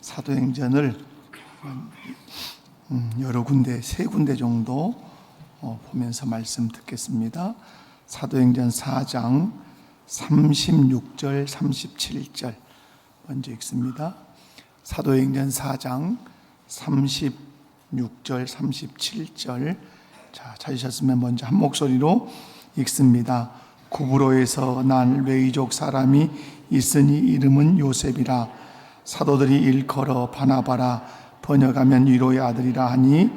사도행전을 여러 군데, 세 군데 정도 보면서 말씀 듣겠습니다. 사도행전 4장 36절, 37절 먼저 읽습니다. 사도행전 4장 36절, 37절 찾으셨으면 먼저 한 목소리로 읽습니다. 구브로에서 난 레위족 사람이 있으니 이름은 요셉이라. 사도들이 일컬어 바나바라 번역하면 위로의 아들이라 하니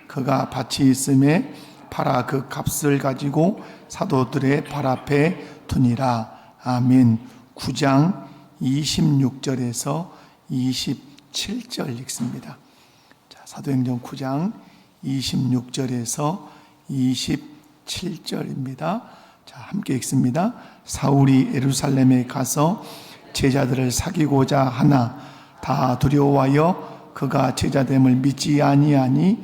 그가 밭이 있음에 팔아 그 값을 가지고 사도들의 발 앞에 두니라. 아멘. 9장 26절에서 27절 읽습니다. 사도행전 9장 26절에서 27절입니다. 함께 읽습니다. 사울이 예루살렘에 가서 제자들을 사귀고자 하나 다 두려워하여 그가 제자됨을 믿지 아니하니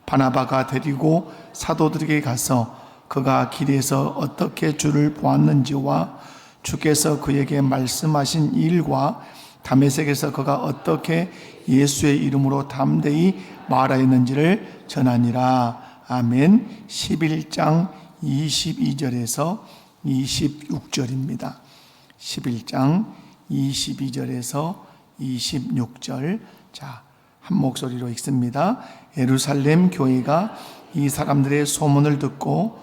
바나바가 데리고 사도들에게 가서 그가 길에서 어떻게 주를 보았는지와 주께서 그에게 말씀하신 일과 다메섹에서 그가 어떻게 예수의 이름으로 담대히 말하였는지를 전하니라. 아멘. 11장 22절에서 26절입니다. 11장 22절에서 26절. 한 목소리로 읽습니다. 예루살렘 교회가 이 사람들의 소문을 듣고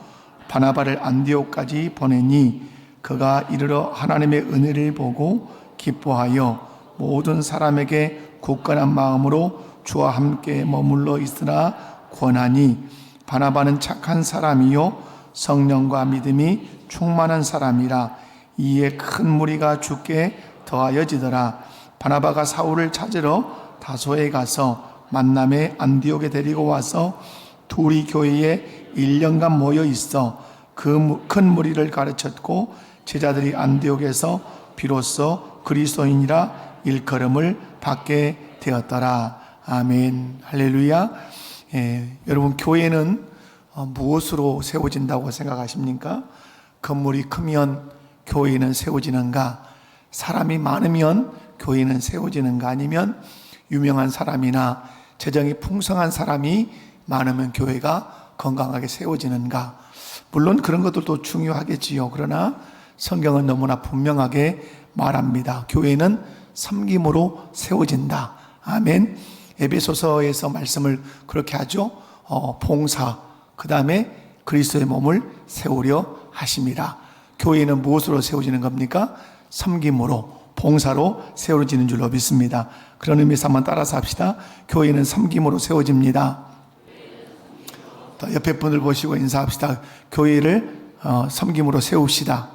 바나바를 안디옥까지 보내니 그가 이르러 하나님의 은혜를 보고 기뻐하여 모든 사람에게 굳건한 마음으로 주와 함께 머물러 있으라 권하니 바나바는 착한 사람이요 성령과 믿음이 충만한 사람이라. 이에 큰 무리가 주께 더하여지더라. 바나바가 사울을 찾으러 다소에 가서 만남에 안디옥에 데리고 와서 둘이 교회에 1년간 모여 있어 그 큰 무리를 가르쳤고 제자들이 안디옥에서 비로소 그리스도인이라 일컬음을 받게 되었더라. 아멘. 할렐루야. 여러분, 교회는 무엇으로 세워진다고 생각하십니까? 건물이 크면 교회는 세워지는가? 사람이 많으면 교회는 세워지는가? 아니면 유명한 사람이나 재정이 풍성한 사람이 많으면 교회가 건강하게 세워지는가? 물론 그런 것들도 중요하겠지요. 그러나 성경은 너무나 분명하게 말합니다. 교회는 섬김으로 세워진다. 아멘. 에베소서에서 말씀을 그렇게 하죠. 봉사, 그 다음에 그리스도의 몸을 세우려 하심이라. 교회는 무엇으로 세워지는 겁니까? 섬김으로, 봉사로 세워지는 줄로 믿습니다. 그런 의미에서 한번 따라서 합시다. 교회는 섬김으로 세워집니다. 또 옆에 분을 보시고 인사합시다. 교회를 섬김으로 세웁시다.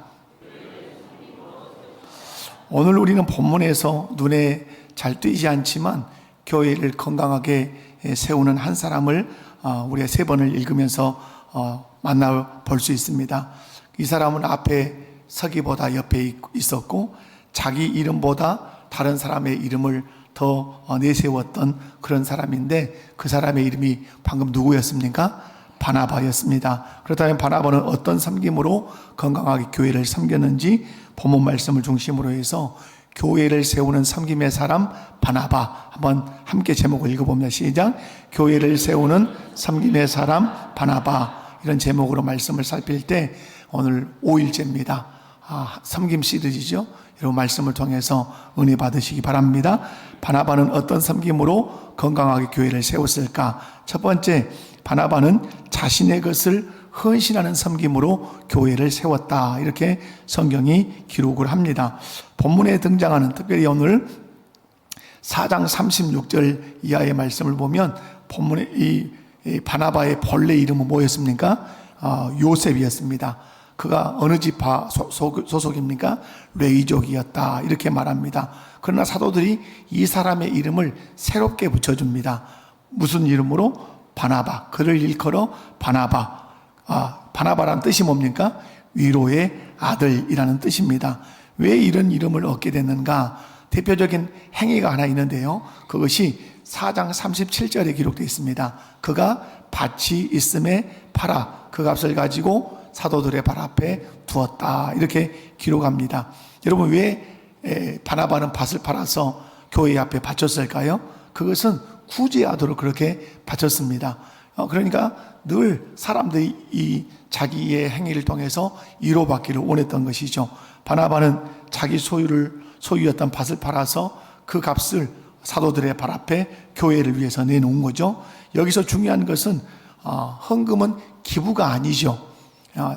오늘 우리는 본문에서 눈에 잘 띄지 않지만 교회를 건강하게 세우는 한 사람을 우리가 3번을 읽으면서 만나볼 수 있습니다. 이 사람은 앞에 서기보다 옆에 있었고 자기 이름보다 다른 사람의 이름을 더 내세웠던 그런 사람인데 그 사람의 이름이 방금 누구였습니까? 바나바였습니다. 그렇다면 바나바는 어떤 섬김으로 건강하게 교회를 섬겼는지 본문 말씀을 중심으로 해서 교회를 세우는 섬김의 사람 바나바, 한번 함께 제목을 읽어봅니다. 시작. 교회를 세우는 섬김의 사람 바나바. 이런 제목으로 말씀을 살필 때 오늘 5일째입니다. 섬김 시리즈죠. 여러분 말씀을 통해서 은혜 받으시기 바랍니다. 바나바는 어떤 섬김으로 건강하게 교회를 세웠을까? 첫 번째, 바나바는 자신의 것을 헌신하는 섬김으로 교회를 세웠다. 이렇게 성경이 기록을 합니다. 본문에 등장하는, 특별히 오늘 4장 36절 이하의 말씀을 보면 본문에 이 바나바의 본래 이름은 뭐였습니까? 요셉이었습니다. 그가 어느 지파 소속입니까? 레위족이었다. 이렇게 말합니다. 그러나 사도들이 이 사람의 이름을 새롭게 붙여줍니다. 무슨 이름으로? 바나바. 그를 일컬어 바나바. 바나바라는 뜻이 뭡니까? 위로의 아들이라는 뜻입니다. 왜 이런 이름을 얻게 됐는가? 대표적인 행위가 하나 있는데요. 그것이 4장 37절에 기록되어 있습니다. 그가 밭이 있음에 팔아 그 값을 가지고 사도들의 발 앞에 두었다. 이렇게 기록합니다. 여러분, 왜 바나바는 밭을 팔아서 교회 앞에 바쳤을까요? 그것은 구제하도록 그렇게 바쳤습니다. 그러니까 늘 사람들이 이 자기의 행위를 통해서 위로받기를 원했던 것이죠. 바나바는 자기 소유였던 밭을 팔아서 그 값을 사도들의 발 앞에 교회를 위해서 내놓은 거죠. 여기서 중요한 것은 헌금은 기부가 아니죠.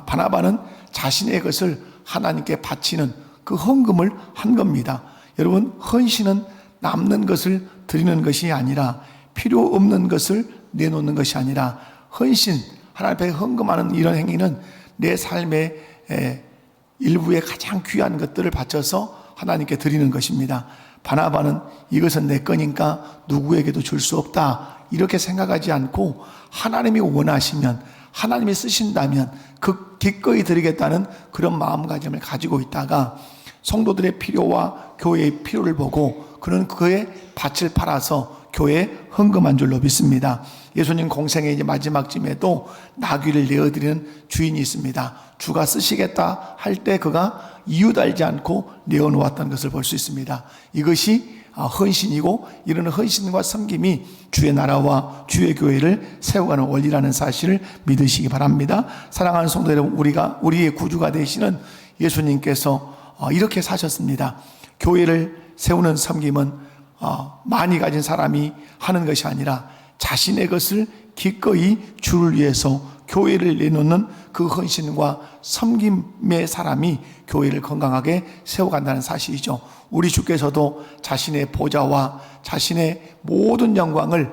바나바는 자신의 것을 하나님께 바치는 그 헌금을 한 겁니다. 여러분, 헌신은 남는 것을 드리는 것이 아니라, 필요 없는 것을 내놓는 것이 아니라, 헌신, 하나님 앞에 헌금하는 이런 행위는 내 삶의 일부의 가장 귀한 것들을 바쳐서 하나님께 드리는 것입니다. 바나바는 이것은 내 거니까 누구에게도 줄 수 없다, 이렇게 생각하지 않고 하나님이 원하시면, 하나님이 쓰신다면 그 기꺼이 드리겠다는 그런 마음가짐을 가지고 있다가 성도들의 필요와 교회의 필요를 보고 그는 그의 밭을 팔아서 교회에 헌금한 줄로 믿습니다. 예수님 공생의 이제 마지막쯤에도 나귀를 내어드리는 주인이 있습니다. 주가 쓰시겠다 할 때 그가 이유 달지 않고 내어놓았던 것을 볼 수 있습니다. 이것이 헌신이고, 이런 헌신과 섬김이 주의 나라와 주의 교회를 세워가는 원리라는 사실을 믿으시기 바랍니다. 사랑하는 성도 여러분, 우리의 구주가 되시는 예수님께서 이렇게 사셨습니다. 교회를 세우는 섬김은 많이 가진 사람이 하는 것이 아니라 자신의 것을 기꺼이 주를 위해서 교회를 내놓는 그 헌신과 섬김의 사람이 교회를 건강하게 세워간다는 사실이죠. 우리 주께서도 자신의 보좌와 자신의 모든 영광을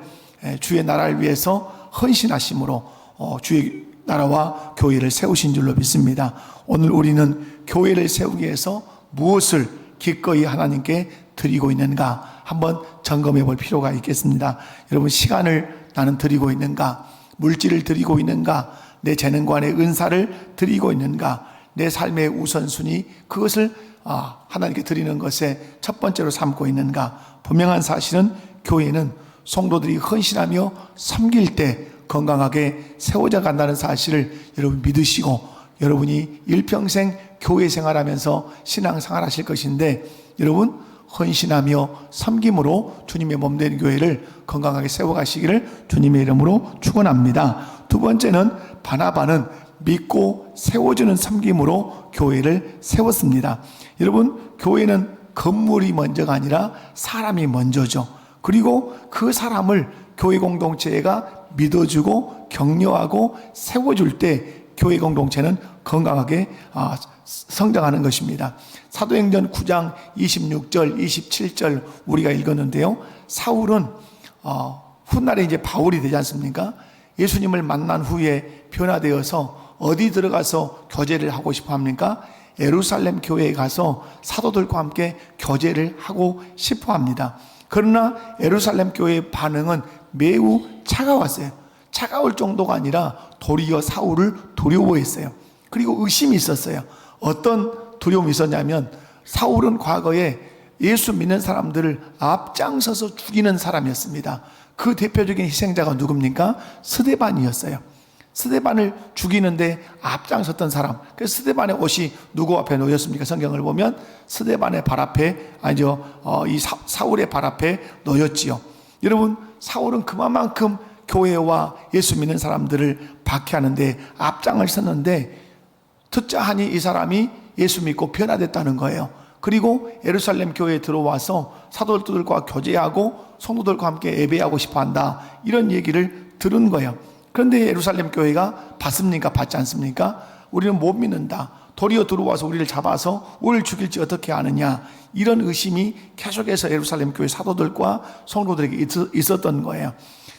주의 나라를 위해서 헌신하심으로 주의 나라와 교회를 세우신 줄로 믿습니다. 오늘 우리는 교회를 세우기 위해서 무엇을 기꺼이 하나님께 드리고 있는가 한번 점검해 볼 필요가 있겠습니다. 여러분, 시간을 나는 드리고 있는가? 물질을 드리고 있는가? 내 재능과 내 은사를 드리고 있는가? 내 삶의 우선순위, 그것을 하나님께 드리는 것에 첫 번째로 삼고 있는가? 분명한 사실은 교회는 성도들이 헌신하며 섬길 때 건강하게 세워져 간다는 사실을 여러분 믿으시고, 여러분이 일평생 교회 생활하면서 신앙생활 하실 것인데, 여러분 헌신하며 섬김으로 주님의 몸된 교회를 건강하게 세워가시기를 주님의 이름으로 축원합니다. 두 번째는 바나바는 믿고 세워주는 섬김으로 교회를 세웠습니다. 여러분, 교회는 건물이 먼저가 아니라 사람이 먼저죠. 그리고 그 사람을 교회 공동체가 믿어주고 격려하고 세워줄 때 교회 공동체는 건강하게 성장하는 것입니다. 사도행전 9장 26절, 27절 우리가 읽었는데요. 사울은 훗날에 이제 바울이 되지 않습니까? 예수님을 만난 후에 변화되어서 어디 들어가서 교제를 하고 싶어 합니까? 예루살렘 교회에 가서 사도들과 함께 교제를 하고 싶어 합니다. 그러나 예루살렘 교회의 반응은 매우 차가웠어요. 차가울 정도가 아니라 도리어 사울을 두려워했어요. 그리고 의심이 있었어요. 어떤 두려움이 있었냐면, 사울은 과거에 예수 믿는 사람들을 앞장서서 죽이는 사람이었습니다. 그 대표적인 희생자가 누굽니까? 스데반이었어요. 스데반을 죽이는데 앞장섰던 사람. 그래서 스데반의 옷이 누구 앞에 놓였습니까? 성경을 보면 스데반의 발 앞에, 이 사울의 발 앞에 놓였지요. 여러분, 사울은 그만큼 교회와 예수 믿는 사람들을 박해하는데 앞장을 섰는데, 듣자 하니 이 사람이 예수 믿고 변화됐다는 거예요. 그리고 예루살렘 교회에 들어와서 사도들과 교제하고 성도들과 함께 예배하고 싶어 한다, 이런 얘기를 들은 거예요. 그런데 예루살렘 교회가 받습니까? 받지 않습니까? 우리는 못 믿는다, 도리어 들어와서 우리를 잡아서 우리를 죽일지 어떻게 아느냐, 이런 의심이 계속해서 예루살렘 교회 사도들과 성도들에게 있었던 거예요.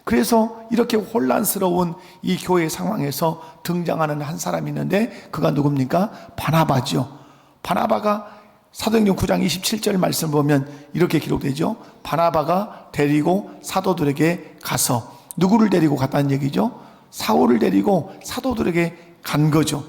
그래서 이렇게 혼란스러운 이 교회 상황에서 등장하는 한 사람이 있는데, 그가 누굽니까? 바나바죠. 바나바가 사도행전 9장 27절 말씀을 보면 이렇게 기록되죠. 바나바가 데리고 사도들에게 가서, 누구를 데리고 갔다는 얘기죠? 사울을 데리고 사도들에게 간 거죠.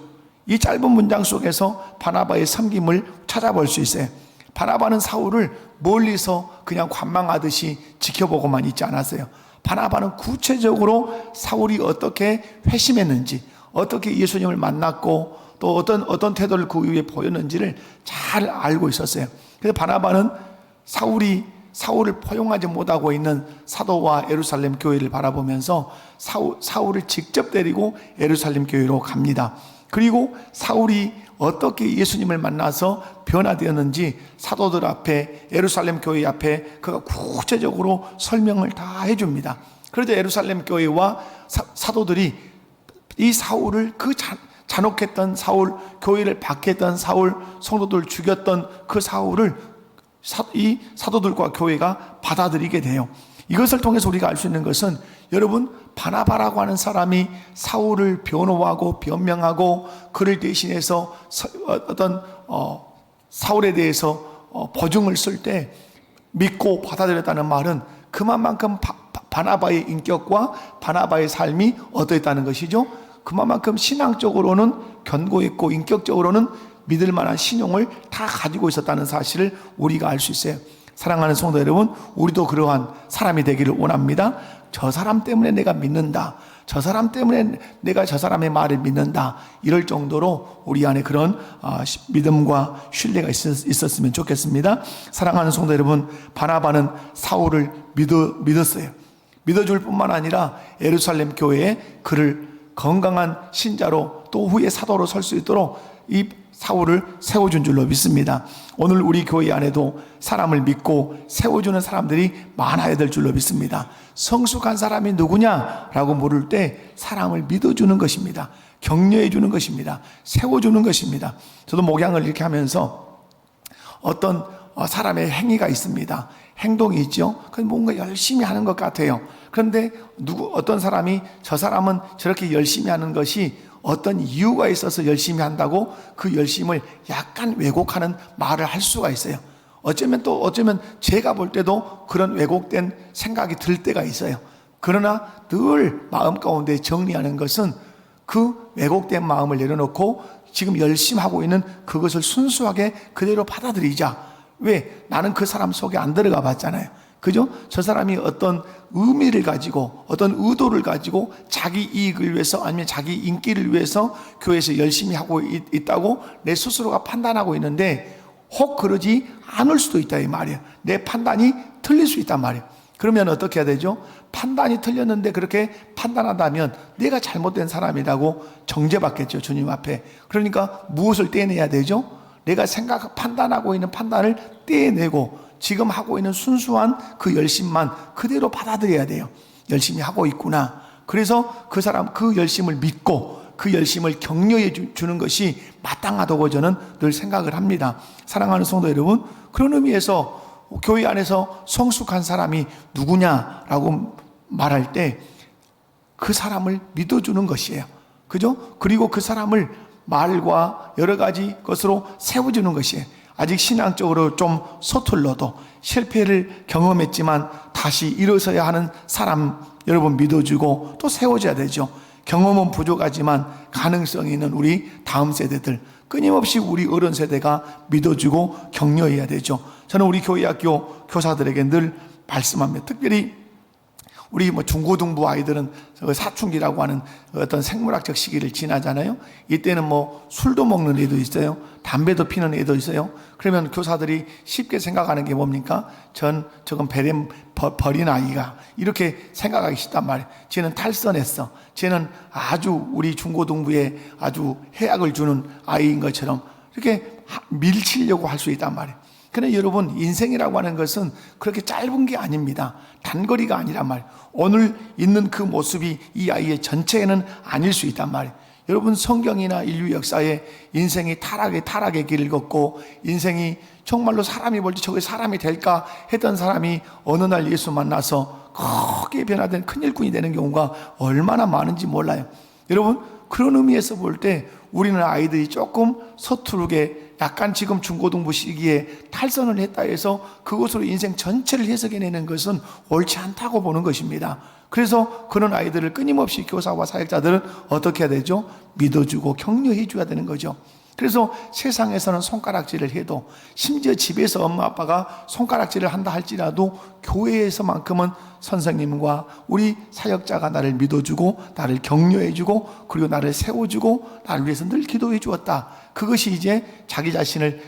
이 짧은 문장 속에서 바나바의 섬김을 찾아볼 수 있어요. 바나바는 사울을 멀리서 그냥 관망하듯이 지켜보고만 있지 않았어요. 바나바는 구체적으로 사울이 어떻게 회심했는지, 어떻게 예수님을 만났고 또 어떤 태도를 그 위에 보였는지를 잘 알고 있었어요. 그래서 바나바는 사울이 사울을 포용하지 못하고 있는 사도와 예루살렘 교회를 바라보면서 사울을 직접 데리고 예루살렘 교회로 갑니다. 그리고 사울이 어떻게 예수님을 만나서 변화되었는지 사도들 앞에, 예루살렘 교회 앞에 그가 구체적으로 설명을 다 해줍니다. 그래서 예루살렘 교회와 사도들이 이 사울을, 그 잔혹했던 사울, 교회를 박해했던 사울, 성도들 죽였던 그 사울을 이 사도들과 교회가 받아들이게 돼요. 이것을 통해서 우리가 알 수 있는 것은, 여러분, 바나바라고 하는 사람이 사울을 변호하고 변명하고 그를 대신해서 사울에 대해서 보증을 쓸 때 믿고 받아들였다는 말은 그만큼 바나바의 인격과 바나바의 삶이 어떠했다는 것이죠. 그만큼 신앙적으로는 견고했고 인격적으로는 믿을 만한 신용을 다 가지고 있었다는 사실을 우리가 알 수 있어요. 사랑하는 성도 여러분, 우리도 그러한 사람이 되기를 원합니다. 저 사람 때문에 내가 믿는다, 저 사람 때문에 내가 저 사람의 말을 믿는다, 이럴 정도로 우리 안에 그런 믿음과 신뢰가 있었으면 좋겠습니다. 사랑하는 성도 여러분, 바나바는 사울을 믿었어요. 믿어줄 뿐만 아니라 예루살렘 교회에 그를 건강한 신자로 또 후에 사도로 설 수 있도록 이 사울을 세워준 줄로 믿습니다. 오늘 우리 교회 안에도 사람을 믿고 세워주는 사람들이 많아야 될 줄로 믿습니다. 성숙한 사람이 누구냐라고 물을 때 사람을 믿어주는 것입니다. 격려해 주는 것입니다. 세워주는 것입니다. 저도 목양을 이렇게 하면서 어떤 사람의 행위가 있습니다. 행동이 있죠. 뭔가 열심히 하는 것 같아요. 그런데 어떤 사람이 저 사람은 저렇게 열심히 하는 것이 어떤 이유가 있어서 열심히 한다고 그 열심을 약간 왜곡하는 말을 할 수가 있어요. 어쩌면 제가 볼 때도 그런 왜곡된 생각이 들 때가 있어요. 그러나 늘 마음 가운데 정리하는 것은 그 왜곡된 마음을 내려놓고 지금 열심히 하고 있는 그것을 순수하게 그대로 받아들이자. 왜? 나는 그 사람 속에 안 들어가 봤잖아요. 그죠? 저 사람이 어떤 의미를 가지고, 어떤 의도를 가지고 자기 이익을 위해서 아니면 자기 인기를 위해서 교회에서 열심히 하고 있다고 내 스스로가 판단하고 있는데, 혹 그러지 않을 수도 있다 이 말이에요. 내 판단이 틀릴 수 있단 말이에요. 그러면 어떻게 해야 되죠? 판단이 틀렸는데 그렇게 판단한다면 내가 잘못된 사람이라고 정죄받겠죠, 주님 앞에. 그러니까 무엇을 떼내야 되죠? 내가 판단하고 있는 판단을 떼내고 지금 하고 있는 순수한 그 열심만 그대로 받아들여야 돼요. 열심히 하고 있구나. 그래서 그 사람 그 열심을 믿고 그 열심을 격려해 주는 것이 마땅하다고 저는 늘 생각을 합니다. 사랑하는 성도 여러분, 그런 의미에서 교회 안에서 성숙한 사람이 누구냐라고 말할 때 그 사람을 믿어주는 것이에요. 그죠? 그리고 그 사람을 말과 여러 가지 것으로 세워주는 것이에요. 아직 신앙적으로 좀 서툴러도 실패를 경험했지만 다시 일어서야 하는 사람 여러분 믿어주고 또 세워줘야 되죠. 경험은 부족하지만 가능성이 있는 우리 다음 세대들, 끊임없이 우리 어른 세대가 믿어주고 격려해야 되죠. 저는 우리 교회 학교 교사들에게 늘 말씀합니다. 특별히 우리 중고등부 아이들은 사춘기라고 하는 어떤 생물학적 시기를 지나잖아요. 이때는 술도 먹는 애도 있어요. 담배도 피는 애도 있어요. 그러면 교사들이 쉽게 생각하는 게 뭡니까? 저건 버린 아이가, 이렇게 생각하기 쉽단 말이에요. 쟤는 탈선했어. 쟤는 아주 우리 중고등부에 아주 해악을 주는 아이인 것처럼 이렇게 밀치려고 할 수 있단 말이에요. 그런데 여러분, 인생이라고 하는 것은 그렇게 짧은 게 아닙니다. 단거리가 아니란 말이에요. 오늘 있는 그 모습이 이 아이의 전체에는 아닐 수 있단 말이에요. 여러분, 성경이나 인류 역사에 인생이 타락의 길을 걷고 인생이 정말로 사람이 볼 때 저게 사람이 될까 했던 사람이 어느 날 예수 만나서 크게 변화된 큰 일꾼이 되는 경우가 얼마나 많은지 몰라요. 여러분, 그런 의미에서 볼 때 우리는 아이들이 조금 서투르게 약간 지금 중고등부 시기에 탈선을 했다 해서 그것으로 인생 전체를 해석해내는 것은 옳지 않다고 보는 것입니다. 그래서 그런 아이들을 끊임없이 교사와 사역자들은 어떻게 해야 되죠? 믿어주고 격려해 줘야 되는 거죠. 그래서 세상에서는 손가락질을 해도, 심지어 집에서 엄마 아빠가 손가락질을 한다 할지라도 교회에서만큼은 선생님과 우리 사역자가 나를 믿어주고 나를 격려해주고 그리고 나를 세워주고 나를 위해서 늘 기도해 주었다. 그것이 이제 자기 자신을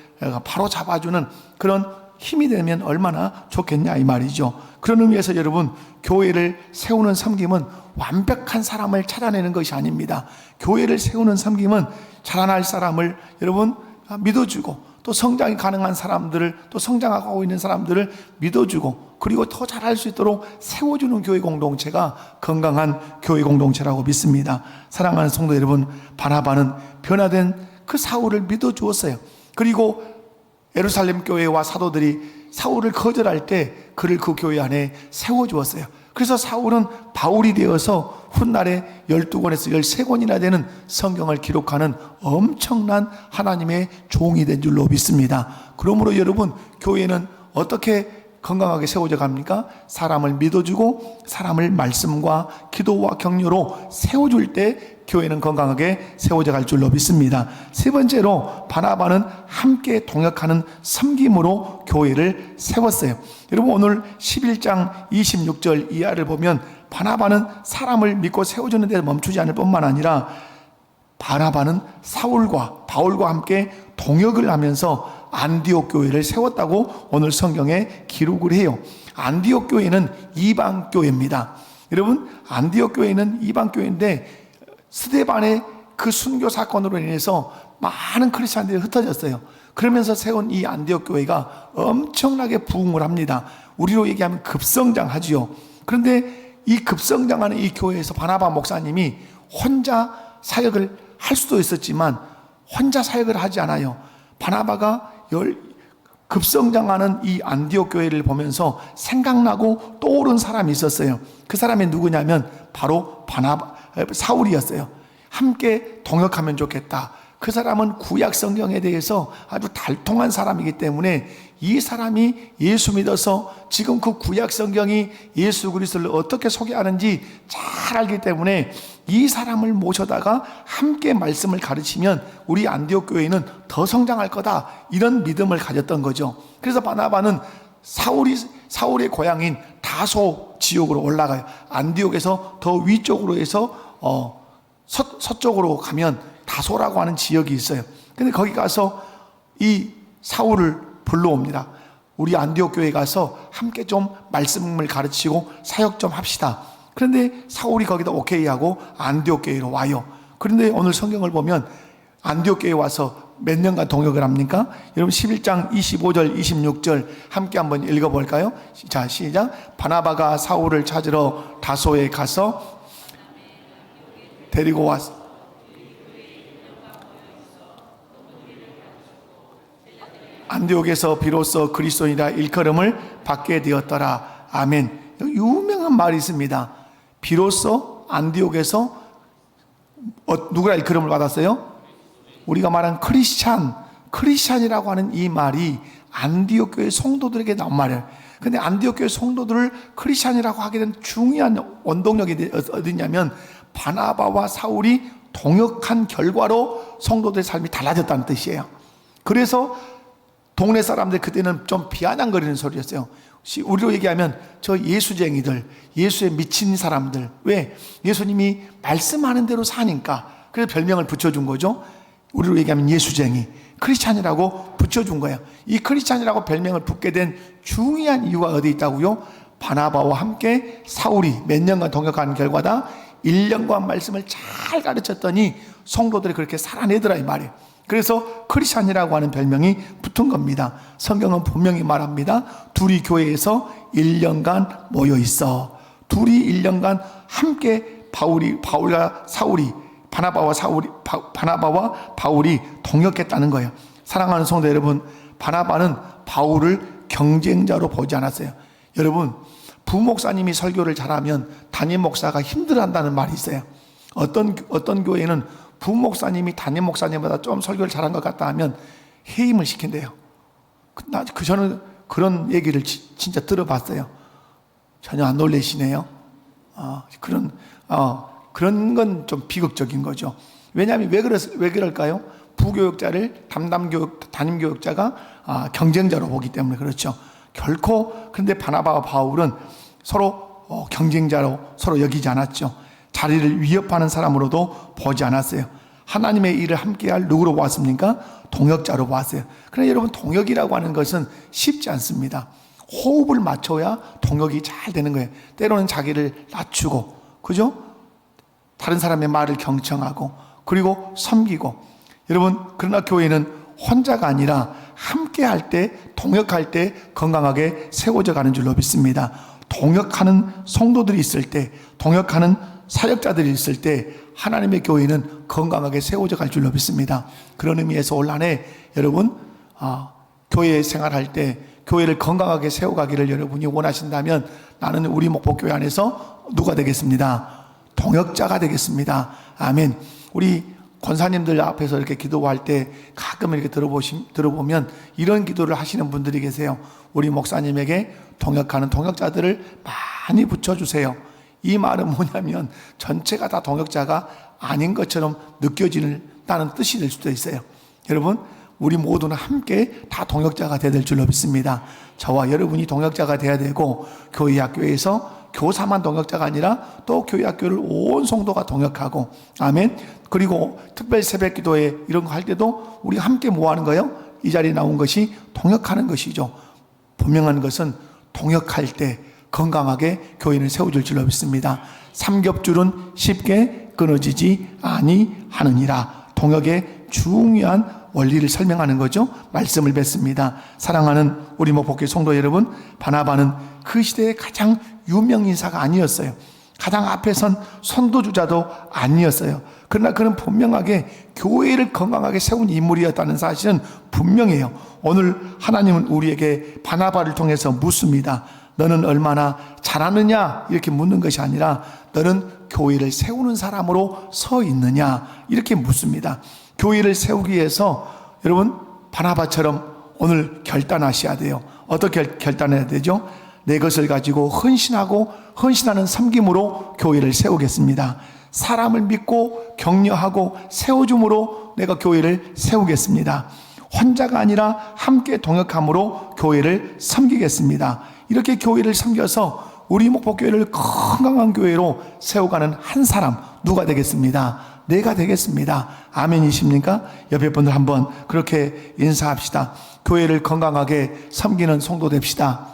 바로 잡아주는 그런 힘이 되면 얼마나 좋겠냐 이 말이죠. 그런 의미에서 여러분, 교회를 세우는 섬김은 완벽한 사람을 찾아내는 것이 아닙니다. 교회를 세우는 섬김은 자라날 사람을 여러분 믿어주고, 또 성장이 가능한 사람들을, 또 성장하고 있는 사람들을 믿어주고, 그리고 더 잘할 수 있도록 세워주는 교회 공동체가 건강한 교회 공동체라고 믿습니다. 사랑하는 성도 여러분, 바나바는 변화된 그 사울을 믿어주었어요. 그리고 예루살렘 교회와 사도들이 사울을 거절할 때 그를 그 교회 안에 세워주었어요. 그래서 사울은 바울이 되어서 훗날에 12권에서 13권이나 되는 성경을 기록하는 엄청난 하나님의 종이 된 줄로 믿습니다. 그러므로 여러분, 교회는 어떻게 건강하게 세워져 갑니까? 사람을 믿어주고 사람을 말씀과 기도와 격려로 세워줄 때 교회는 건강하게 세워져 갈 줄로 믿습니다. 세 번째로, 바나바는 함께 동역하는 섬김으로 교회를 세웠어요. 여러분, 오늘 11장 26절 이하를 보면 바나바는 사람을 믿고 세워주는 데 멈추지 않을 뿐만 아니라 바나바는 사울과 바울과 함께 동역을 하면서 안디옥 교회를 세웠다고 오늘 성경에 기록을 해요. 안디옥 교회는 이방 교회입니다. 여러분, 안디옥 교회는 이방 교회인데 스데반의 그 순교 사건으로 인해서 많은 크리스찬들이 흩어졌어요. 그러면서 세운 이 안디옥 교회가 엄청나게 부흥을 합니다. 우리로 얘기하면 급성장하지요. 그런데 이 급성장하는 이 교회에서 바나바 목사님이 혼자 사역을 할 수도 있었지만 혼자 사역을 하지 않아요. 바나바가 급성장하는 이 안디옥 교회를 보면서 생각나고 떠오른 사람이 있었어요. 그 사람이 누구냐면 바로 사울이었어요. 함께 동역하면 좋겠다. 그 사람은 구약 성경에 대해서 아주 달통한 사람이기 때문에 이 사람이 예수 믿어서 지금 그 구약 성경이 예수 그리스도를 어떻게 소개하는지 잘 알기 때문에 이 사람을 모셔다가 함께 말씀을 가르치면 우리 안디옥 교회는 더 성장할 거다, 이런 믿음을 가졌던 거죠. 그래서 바나바는 사울의 고향인 다소 지역으로 올라가요. 안디옥에서 더 위쪽으로 해서 서쪽으로 가면 다소라고 하는 지역이 있어요. 근데 거기 가서 이 사울을 불러옵니다. 우리 안디옥 교회 가서 함께 좀 말씀을 가르치고 사역 좀 합시다. 그런데 사울이 거기다 오케이 하고 안디옥 교회로 와요. 그런데 오늘 성경을 보면 안디옥 교회에 와서 몇 년간 동역을 합니까? 여러분, 11장 25절 26절 함께 한번 읽어볼까요? 자, 시작. 바나바가 사울을 찾으러 다소에 가서 데리고 왔어. 안디옥에서 비로소 그리스도인이라 일컬음을 받게 되었더라. 아멘. 유명한 말이 있습니다. 비로소 안디옥에서 누구라 일컬음을 받았어요? 우리가 말한 크리스찬이라고 하는 이 말이 안디옥 교회 성도들에게 나온 말이에요. 근데 안디옥 교회 성도들을 크리스찬이라고 하게 된 중요한 원동력이 어디냐면 바나바와 사울이 동역한 결과로 성도들의 삶이 달라졌다는 뜻이에요. 그래서 동네 사람들 그때는 좀 비아냥거리는 소리였어요. 우리로 얘기하면 저 예수쟁이들, 예수에 미친 사람들. 왜? 예수님이 말씀하는 대로 사니까. 그래서 별명을 붙여준 거죠. 우리로 얘기하면 예수쟁이, 크리스찬이라고 붙여준 거예요. 이 크리스찬이라고 별명을 붙게 된 중요한 이유가 어디 있다고요? 바나바와 함께 사울이 몇 년간 동역하는 결과다. 1년간 말씀을 잘 가르쳤더니 성도들이 그렇게 살아내더라 이 말이에요. 그래서 크리스찬이라고 하는 별명이 붙은 겁니다. 성경은 분명히 말합니다. 둘이 교회에서 1년간 모여 있어. 둘이 1년간 함께 바나바와 바울이 동역했다는 거예요. 사랑하는 성도 여러분, 바나바는 바울을 경쟁자로 보지 않았어요. 여러분, 부목사님이 설교를 잘하면 담임 목사가 힘들어한다는 말이 있어요. 어떤 교회는 부목사님이 담임 목사님보다 좀 설교를 잘한 것 같다 하면 해임을 시킨대요. 저는 그런 얘기를 진짜 들어봤어요. 전혀 안 놀라시네요. 그런 건 좀 비극적인 거죠. 왜냐하면 왜 그럴까요? 부교육자를 담임 교육자가 경쟁자로 보기 때문에 그렇죠. 결코. 그런데 바나바와 바울은 서로 경쟁자로 서로 여기지 않았죠. 자리를 위협하는 사람으로도 보지 않았어요. 하나님의 일을 함께할 누구로 보았습니까? 동역자로 보았어요. 그러나 여러분, 동역이라고 하는 것은 쉽지 않습니다. 호흡을 맞춰야 동역이 잘 되는 거예요. 때로는 자기를 낮추고, 그죠? 다른 사람의 말을 경청하고, 그리고 섬기고. 여러분, 그러나 교회는 혼자가 아니라 함께 할 때, 동역할 때 건강하게 세워져 가는 줄로 믿습니다. 동역하는 성도들이 있을 때, 동역하는 사역자들이 있을 때 하나님의 교회는 건강하게 세워져 갈 줄로 믿습니다. 그런 의미에서 올 한 해 여러분, 교회 생활할 때 교회를 건강하게 세워가기를 여러분이 원하신다면, 나는 우리 목포교회 안에서 누가 되겠습니다? 동역자가 되겠습니다. 아멘. 우리 권사님들 앞에서 이렇게 기도할 때 가끔 이렇게 들어보면 이런 기도를 하시는 분들이 계세요. 우리 목사님에게 동역하는 동역자들을 많이 붙여주세요. 이 말은 뭐냐면 전체가 다 동역자가 아닌 것처럼 느껴지는 뜻이 될 수도 있어요. 여러분, 우리 모두는 함께 다 동역자가 되어야 될 줄로 믿습니다. 저와 여러분이 동역자가 되어야 되고, 교회 학교에서 교사만 동역자가 아니라 또 교회 학교를 온 성도가 동역하고, 아멘. 그리고 특별 새벽 기도회 이런 거 할 때도 우리 함께 뭐 하는 거예요? 이 자리에 나온 것이 동역하는 것이죠. 분명한 것은 동역할 때 건강하게 교인을 세워줄 줄로 믿습니다. 삼겹줄은 쉽게 끊어지지 아니하느니라. 동역의 중요한 원리를 설명하는 거죠. 말씀을 뱉습니다. 사랑하는 우리 목포교회 성도 여러분, 바나바는 그 시대의 가장 유명 인사가 아니었어요. 가장 앞에 선 선도주자도 아니었어요. 그러나 그는 분명하게 교회를 건강하게 세운 인물이었다는 사실은 분명해요. 오늘 하나님은 우리에게 바나바를 통해서 묻습니다. 너는 얼마나 잘하느냐? 이렇게 묻는 것이 아니라 너는 교회를 세우는 사람으로 서 있느냐? 이렇게 묻습니다. 교회를 세우기 위해서 여러분, 바나바처럼 오늘 결단하셔야 돼요. 어떻게 결단해야 되죠? 내 것을 가지고 헌신하고 헌신하는 섬김으로 교회를 세우겠습니다. 사람을 믿고 격려하고 세워줌으로 내가 교회를 세우겠습니다. 혼자가 아니라 함께 동역함으로 교회를 섬기겠습니다. 이렇게 교회를 섬겨서 우리 목포교회를 건강한 교회로 세워가는 한 사람, 누가 되겠습니다? 내가 되겠습니다. 아멘이십니까? 옆에 분들 한번 그렇게 인사합시다. 교회를 건강하게 섬기는 성도 됩시다.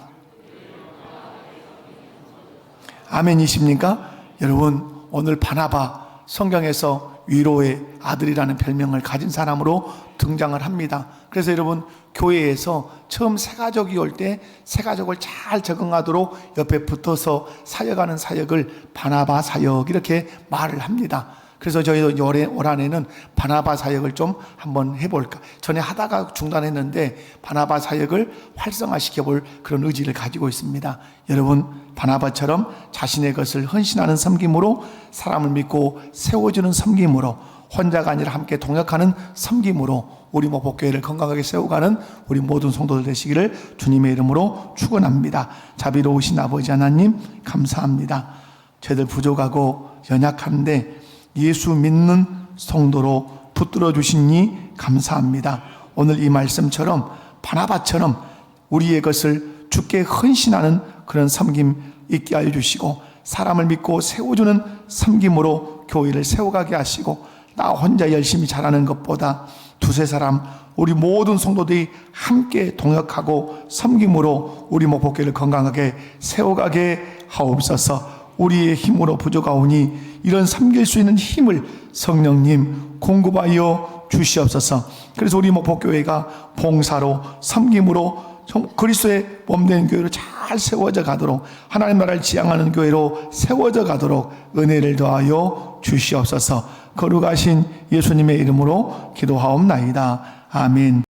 아멘이십니까? 여러분, 오늘 바나바 성경에서 위로의 아들이라는 별명을 가진 사람으로 등장을 합니다. 그래서 여러분, 교회에서 처음 새가족이 올 때 새가족을 잘 적응하도록 옆에 붙어서 사역하는 사역을 바나바 사역 이렇게 말을 합니다. 그래서 저희도 올 한해는 바나바 사역을 좀 한번 해볼까. 전에 하다가 중단했는데 바나바 사역을 활성화시켜볼 그런 의지를 가지고 있습니다. 여러분, 바나바처럼 자신의 것을 헌신하는 섬김으로, 사람을 믿고 세워주는 섬김으로, 혼자가 아니라 함께 동역하는 섬김으로 우리 목포교회를 건강하게 세워가는 우리 모든 성도들 되시기를 주님의 이름으로 축원합니다. 자비로우신 아버지 하나님, 감사합니다. 저희들 부족하고 연약한데 예수 믿는 성도로 붙들어 주시니 감사합니다. 오늘 이 말씀처럼 바나바처럼 우리의 것을 주께 헌신하는 그런 섬김 있게 하여 주시고, 사람을 믿고 세워주는 섬김으로 교회를 세워가게 하시고, 나 혼자 열심히 잘하는 것보다 두세 사람, 우리 모든 성도들이 함께 동역하고 섬김으로 우리 목포교회를 건강하게 세워가게 하옵소서. 우리의 힘으로 부족하오니 이런 섬길 수 있는 힘을 성령님 공급하여 주시옵소서. 그래서 우리 목포교회가 봉사로, 섬김으로 그리스도의 몸된 교회로 잘 세워져 가도록, 하나님 나라를 지향하는 교회로 세워져 가도록 은혜를 더하여 주시옵소서. 거룩하신 예수님의 이름으로 기도하옵나이다. 아멘.